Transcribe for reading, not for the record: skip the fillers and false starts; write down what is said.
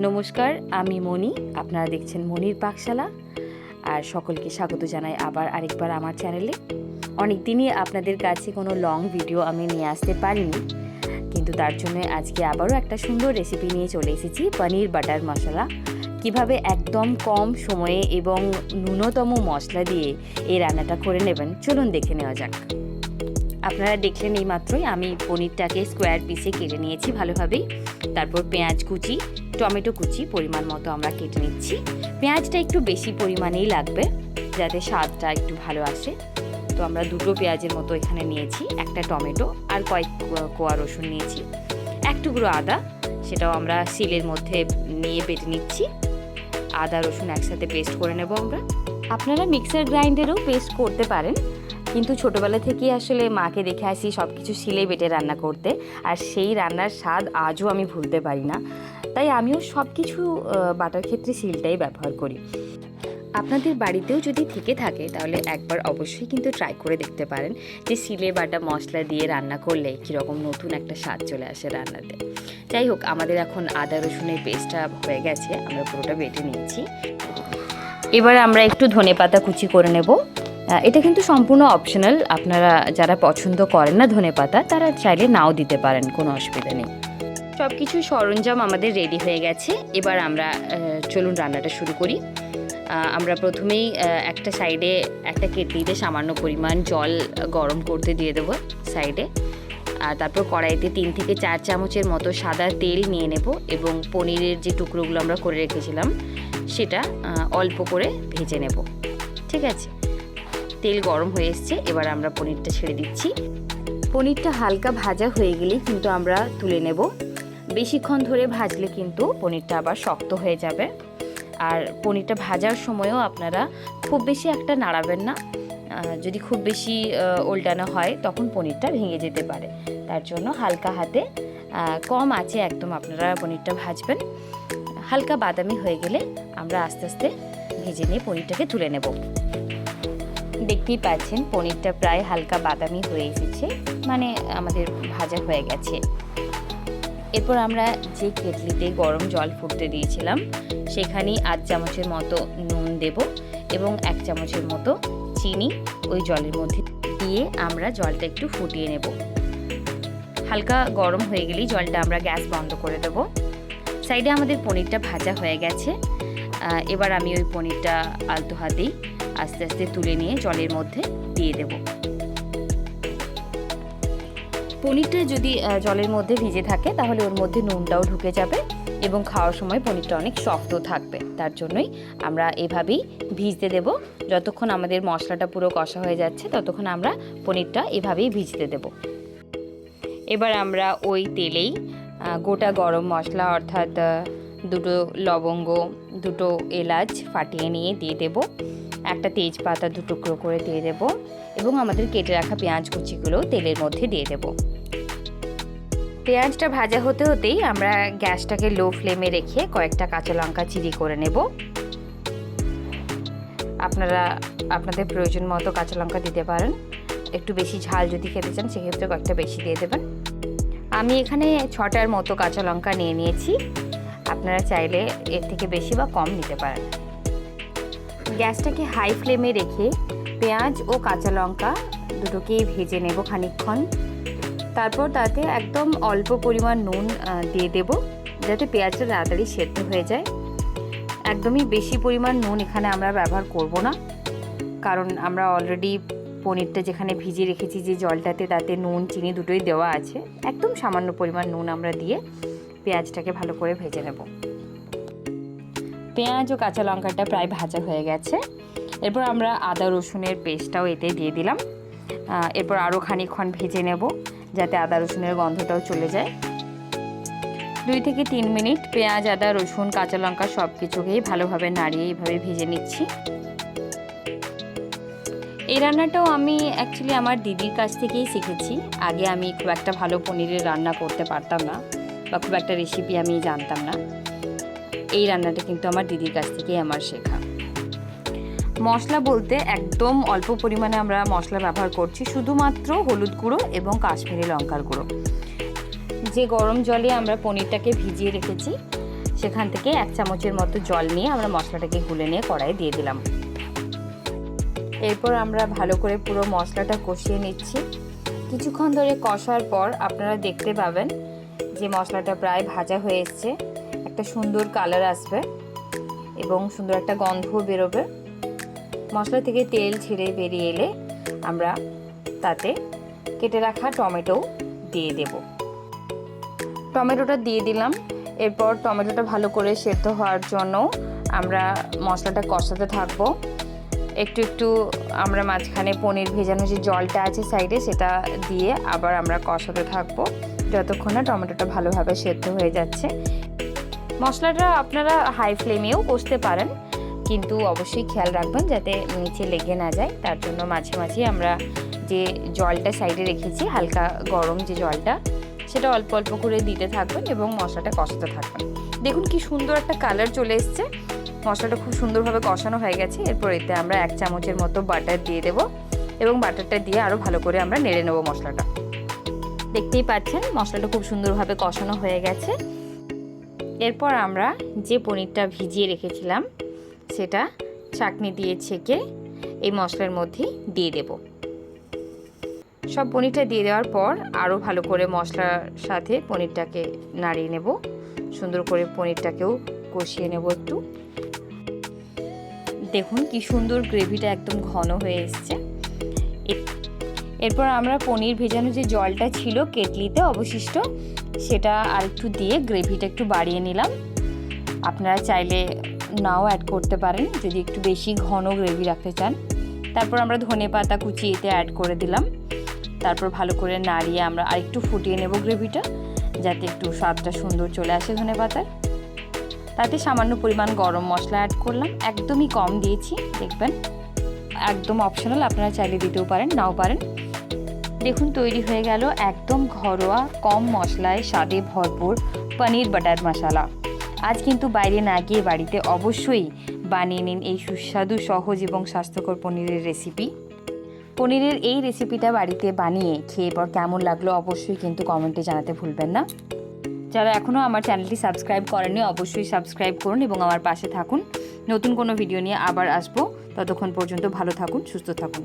নমস্কার, আমি মনি। আপনারা দেখছেন মনির পাকশালা। আর সকলকে স্বাগত জানাই আবার আরেকবার আমার চ্যানেলে। অনেক দিনই আপনাদের কাছে কোনো লং ভিডিও আমি নিয়ে আসতে পারিনি, কিন্তু তার জন্য আজকে আবারও একটা সুন্দর রেসিপি নিয়ে চলে এসেছি, পনির বাটার মশলা। কিভাবে একদম কম সময়ে এবং ন্যূনতম মশলা দিয়ে এই রান্নাটা করে নেবেন, চলুন দেখে নেওয়া যাক। আপনারা দেখলেন এই মাত্রই আমি পনিরটাকে স্কোয়ার পিসে কেটে নিয়েছি ভালোভাবেই। তারপর পেঁয়াজ কুচি, টমেটো কুচি পরিমাণ মতো আমরা কেটে নিচ্ছি। পেঁয়াজটা একটু বেশি পরিমাণেই লাগবে যাতে স্বাদটা একটু ভালো আসে। তো আমরা দুটো পেঁয়াজের মতো এখানে নিয়েছি, একটা টমেটো আর কয়েক কোয়া রসুন নিয়েছি, এক টুকরো আদা, সেটাও আমরা শিলের মধ্যে নিয়ে বেটে নিচ্ছি। আদা রসুন একসাথে পেস্ট করে নেব আমরা। আপনারা মিক্সার গ্রাইন্ডারেও পেস্ট করতে পারেন, কিন্তু ছোটোবেলা থেকেই আসলে মাকে দেখে আসি সব কিছু শিলে বেটে রান্না করতে, আর সেই রান্নার স্বাদ আজও আমি ভুলতে পারি না। তাই আমিও সব কিছু বাটার ক্ষেত্রে শিলটাই ব্যবহার করি। আপনাদের বাড়িতেও যদি থেকে থাকে তাহলে একবার অবশ্যই কিন্তু ট্রাই করে দেখতে পারেন যে শিলে বাটা মশলা দিয়ে রান্না করলে কীরকম নতুন একটা স্বাদ চলে আসে রান্নাতে। যাই হোক, আমাদের এখন আদা রসুনের পেস্টটা হয়ে গেছে, আমরা পুরোটা বেটে নিয়েছি। এবার আমরা একটু ধনেপাতা কুচি করে নেব। এটা কিন্তু সম্পূর্ণ অপশনাল, আপনারা যারা পছন্দ করেন না ধনেপাতা তারা চাইলে নাও দিতে পারেন, কোনো অসুবিধা নেই। সব কিছু সরঞ্জাম আমাদের রেডি হয়ে গেছে। এবার আমরা চলুন রান্নাটা শুরু করি। আমরা প্রথমেই একটা সাইডে একটা কেটলিতে সামান্য পরিমাণ জল গরম করতে দিয়ে দেবো সাইডে। আর তারপর কড়াইতে 3 থেকে 4 চামচের মতো সাদা তেল নিয়ে নেব এবং পনিরের যে টুকরোগুলো আমরা করে রেখেছিলাম সেটা অল্প করে ভেজে নেব। ঠিক আছে, তেল গরম হয়ে এসছে, এবার আমরা পনিরটা ছেড়ে দিচ্ছি। পনিরটা হালকা ভাজা হয়ে গেলেই কিন্তু আমরা তুলে নেব। বেশিক্ষণ ধরে ভাজলে কিন্তু পনিরটা আবার শক্ত হয়ে যাবে। আর পনিরটা ভাজার সময়ও আপনারা খুব বেশি একটা নাড়াবেন না, যদি খুব বেশি উল্টানো হয় তখন পনিরটা ভেঙে যেতে পারে। তার জন্য হালকা হাতে কম আঁচে একদম আপনারা পনিরটা ভাজবেন। হালকা বাদামি হয়ে গেলে আমরা আস্তে আস্তে ভেজে নিয়ে পনিরটাকে তুলে নেব। দেখতেই পাচ্ছেন পনিরটা প্রায় হালকা বাদামি হয়ে এসেছে, মানে আমাদের ভাজা হয়ে গেছে। এরপর আমরা যে কেটলিতে গরম জল ফুটতে দিয়েছিলাম সেখানেই 8 চামচের মতো নুন দেব এবং 1 চামচের মতো চিনি ওই জলের মধ্যে দিয়ে আমরা জলটা একটু ফুটিয়ে নেব। হালকা গরম হয়ে গেলেই জলটা আমরা গ্যাস বন্ধ করে দেব। সাইডে আমাদের পনিরটা ভাজা হয়ে গেছে। এবার আমি ওই পনিরটা আলতো হাতেই আস্তে আস্তে তুলে নিয়ে জলের মধ্যে দিয়ে দেব। পনিরটা যদি জলের মধ্যে ভিজে থাকে তাহলে ওর মধ্যে নুনটাও ঢুকে যাবে এবং খাওয়ার সময় পনিরটা অনেক শক্ত থাকবে। তার জন্যই আমরা এভাবেই ভিজতে দেব। যতক্ষণ আমাদের মশলাটা পুরো কষা হয়ে যাচ্ছে ততক্ষণ আমরা পনিরটা এভাবেই ভিজতে দেব। এবার আমরা ওই তেলেই গোটা গরম মশলা অর্থাৎ 2 লবঙ্গ, 2 এলাচ ফাটিয়ে নিয়ে দিয়ে দেব, একটা তেজপাতা 2 টুকরো করে দিয়ে দেব এবং আমাদের কেটে রাখা পেঁয়াজ কুচিগুলো তেলের মধ্যে দিয়ে দেব। পেঁয়াজটা ভাজা হতে হতেই আমরা গ্যাসটাকে লো ফ্লেমে রেখে কয়েকটা কাঁচা লঙ্কা চিরি করে নেব। আপনারা আপনাদের প্রয়োজন মতো কাঁচা লঙ্কা দিতে পারেন, একটু বেশি ঝাল যদি খেতে চান সেক্ষেত্রে কয়েকটা বেশি দিয়ে দেবেন। আমি এখানে 6টার মতো কাঁচা লঙ্কা নিয়ে নিয়েছি, আপনারা চাইলে এর থেকে বেশি বা কম নিতে পারেন। গ্যাসটাকে হাই ফ্লেমে রেখে পেঁয়াজ ও কাঁচা লঙ্কা দুটোকেই ভেজে নেব খানিকক্ষণ। তারপর তাতে একদম অল্প পরিমাণ নুন দিয়ে দেব যাতে পেঁয়াজটা তাড়াতাড়ি সেদ্ধ হয়ে যায়। একদমই বেশি পরিমাণ নুন এখানে আমরা ব্যবহার করব না, কারণ আমরা অলরেডি পনিরটা যেখানে ভিজিয়ে রেখেছি যে জলটাতে তাতে নুন চিনি দুটোই দেওয়া আছে। একদম সামান্য পরিমাণ নুন আমরা দিয়ে পেঁয়াজটাকে ভালো করে ভেজে নেব। পেঁয়াজ ও কাঁচা লঙ্কাটা প্রায় ভাজা হয়ে গেছে। এরপর আমরা আদা রসুনের পেস্টটাও এতে দিয়ে দিলাম। এরপর আরও খানিকক্ষণ ভেজে নেব যাতে আদা রসুনের গন্ধটাও চলে যায়। 2 থেকে 3 মিনিট পেঁয়াজ, আদা, রসুন, কাঁচা লঙ্কা সব কিছুকেই ভালোভাবে নাড়িয়ে এইভাবে ভেজে নিচ্ছি। এই রান্নাটাও আমি অ্যাকচুয়ালি আমার দিদির কাছ থেকেই শিখেছি। আগে আমি খুব একটা ভালো পনিরের রান্না করতে পারতাম না বা খুব একটা রেসিপি আমি জানতাম না। এই রান্নাটা কিন্তু আমার দিদির কাছ থেকেই আমার শেখা। মশলা বলতে একদম অল্প পরিমাণে আমরা মশলা ব্যবহার করছি, শুধুমাত্র হলুদ গুঁড়ো এবং কাশ্মীরি লঙ্কার গুঁড়ো। যে গরম জলে আমরা পনিরটাকে ভিজিয়ে রেখেছি সেখান থেকে 1 চামচের মতো জল নিয়ে আমরা মশলাটাকে গুলে নিয়ে কড়াইয়ে দিয়ে দিলাম। এরপর আমরা ভালো করে পুরো মশলাটা কষিয়ে নিচ্ছি। কিছুক্ষণ ধরে কষার পর আপনারা দেখতে পাবেন যে মশলাটা প্রায় ভাজা হয়ে এসছে, একটা সুন্দর কালার আসবে এবং সুন্দর একটা গন্ধও বেরোবে। মশলা থেকে তেল ছেড়ে বেরিয়ে এলে আমরা তাতে কেটে রাখা টমেটো দিয়ে দেব। টমেটোটা দিয়ে দিলাম। এরপর টমেটোটা ভালো করে সেদ্ধ হওয়ার জন্য আমরা মশলাটা কষাতে থাকবো। একটু একটু আমরা মাঝখানে পনির ভেজানো যে জলটা আছে সাইডে সেটা দিয়ে আবার আমরা কষাতে থাকবো যতক্ষণ না টমেটোটা ভালোভাবে সেদ্ধ হয়ে যাচ্ছে। মশলাটা আপনারা হাই ফ্লেমেও কষতে পারেন, কিন্তু অবশ্যই খেয়াল রাখবেন যাতে নিচে লেগে না যায়। তার জন্য মাঝে মাঝে আমরা যে জলটা সাইডে রেখেছি হালকা গরম যে জলটা সেটা অল্প অল্প করে দিতে থাকবেন এবং মশলাটা কষাতে থাকবেন। দেখুন কি সুন্দর একটা কালার চলে এসছে, মশলাটা খুব সুন্দরভাবে কষানো হয়ে গেছে। এরপর এতে আমরা 1 চামচের মতো বাটার দিয়ে দেব এবং বাটারটা দিয়ে আরও ভালো করে আমরা নেড়ে নেব মশলাটা। দেখতেই পাচ্ছেন মশলাটা খুব সুন্দরভাবে কষানো হয়ে গেছে। এরপর আমরা যে পনিরটা ভিজিয়ে রেখেছিলাম সেটা চাটনি দিয়ে ছেঁকে এই মশলার মধ্যে দিয়ে দেব। সব পনিরটা দিয়ে দেওয়ার পর আরও ভালো করে মশলার সাথে পনিরটাকে নাড়িয়ে নেব, সুন্দর করে পনিরটাকেও কষিয়ে নেব একটু। দেখুন কি সুন্দর গ্রেভিটা একদম ঘন হয়ে এসছে। এরপর আমরা পনির ভেজানো যে জলটা ছিল কেটলিতে অবশিষ্ট সেটা আর একটু দিয়ে গ্রেভিটা একটু বাড়িয়ে নিলাম। আপনারা চাইলে নাও অ্যাড করতে পারেন যদি একটু বেশি ঘন গ্রেভি রাখতে চান। তারপর আমরা ধনেপাতা কুচি এতে অ্যাড করে দিলাম। তারপর ভালো করে নাড়িয়ে আমরা আরেকটু ফুটিয়ে নেব গ্রেভিটা যাতে একটু স্বাদটা সুন্দর চলে আসে ধনেপাতার। তাতে সামান্য পরিমাণ গরম মশলা অ্যাড করলাম, একদমই কম দিয়েছি, দেখবেন একদম অপশনাল, আপনারা চাইলে দিতেও পারেন নাও পারেন। দেখুন তৈরি হয়ে গেল একদম ঘরোয়া কম মশলায় স্বাদে ভরপুর পনির বাটার মশলা। আজ কিন্তু বাইরে না গিয়ে বাড়িতে অবশ্যই বানিয়ে নিন এই সুস্বাদু সহজ এবং স্বাস্থ্যকর পনিরের রেসিপি। পনিরের এই রেসিপিটা বাড়িতে বানিয়ে খেয়ে পর কেমন লাগলো অবশ্যই কিন্তু কমেন্টে জানাতে ভুলবেন না। যারা এখনও আমার চ্যানেলটি সাবস্ক্রাইব করেননি অবশ্যই সাবস্ক্রাইব করুন এবং আমার পাশে থাকুন। নতুন কোনো ভিডিও নিয়ে আবার আসবো, ততক্ষণ পর্যন্ত ভালো থাকুন, সুস্থ থাকুন।